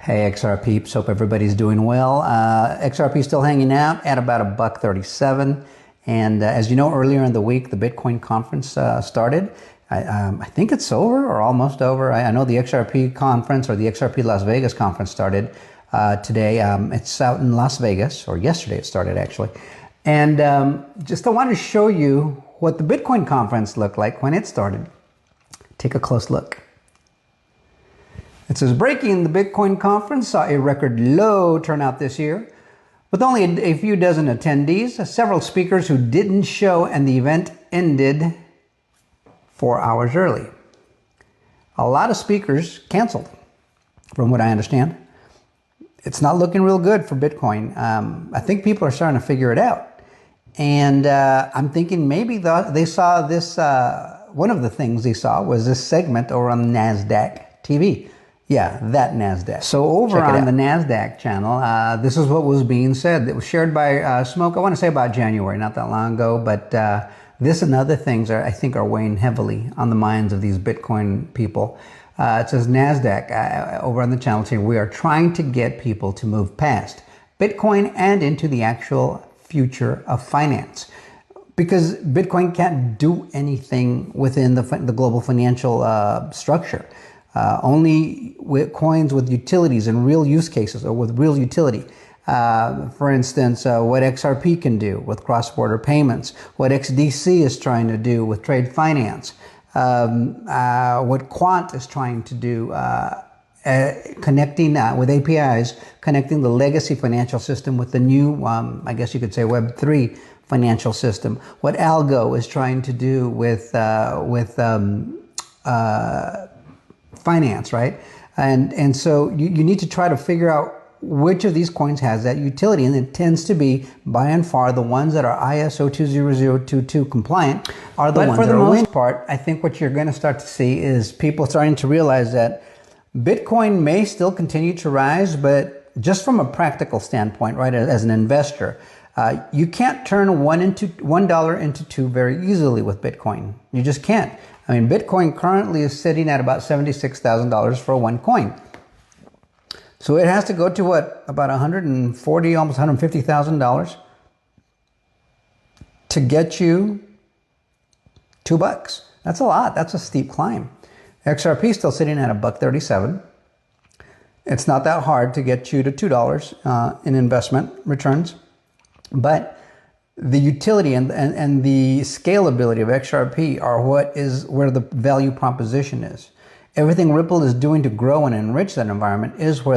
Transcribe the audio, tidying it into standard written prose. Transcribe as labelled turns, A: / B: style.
A: Hey XR peeps, hope everybody's doing well. XRP still hanging out at about $1.37, and as you know, earlier in the week the Bitcoin conference started. I think it's over or almost over. I know the XRP conference, or the XRP Las Vegas conference, started today. It's out in Las Vegas, or yesterday it started actually, and just I wanted to show you what the Bitcoin conference looked like when it started. Take a close look. It says, breaking, the Bitcoin conference saw a record low turnout this year. With only a few dozen attendees, several speakers who didn't show, and the event ended 4 hours early. A lot of speakers canceled, from what I understand. It's not looking real good for Bitcoin. I think people are starting to figure it out. And I'm thinking maybe they saw this, one of the things they saw was this segment over on NASDAQ TV. Yeah, that NASDAQ. So over on the NASDAQ channel, this is what was being said. It was shared by Smoke, I want to say about January, not that long ago, but this and other things I think are weighing heavily on the minds of these Bitcoin people. It says NASDAQ over on the channel saying, we are trying to get people to move past Bitcoin and into the actual future of finance. Because Bitcoin can't do anything within the global financial structure. Only with coins with utilities and real use cases, or with real utility. For instance, what XRP can do with cross-border payments, what XDC is trying to do with trade finance, what Quant is trying to do, connecting with APIs, connecting the legacy financial system with the new, I guess you could say, Web3 financial system, what Algo is trying to do with finance, right? And so you need to try to figure out which of these coins has that utility, and it tends to be, by and far, the ones that are ISO 20022 compliant are the ones that are winning. But for the most part, I think what you're going to start to see is people starting to realize that Bitcoin may still continue to rise, but just from a practical standpoint, right, as an investor, you can't turn $1 into $2 very easily with Bitcoin. You just can't. I mean, Bitcoin currently is sitting at about $76,000 for one coin. So it has to go to what, about $140,000, almost $150,000 to get you $2. That's a lot. That's a steep climb. XRP is still sitting at $1.37. It's not that hard to get you to $2 in investment returns, but the utility and the scalability of XRP are where the value proposition is. Everything Ripple is doing to grow and enrich that environment is where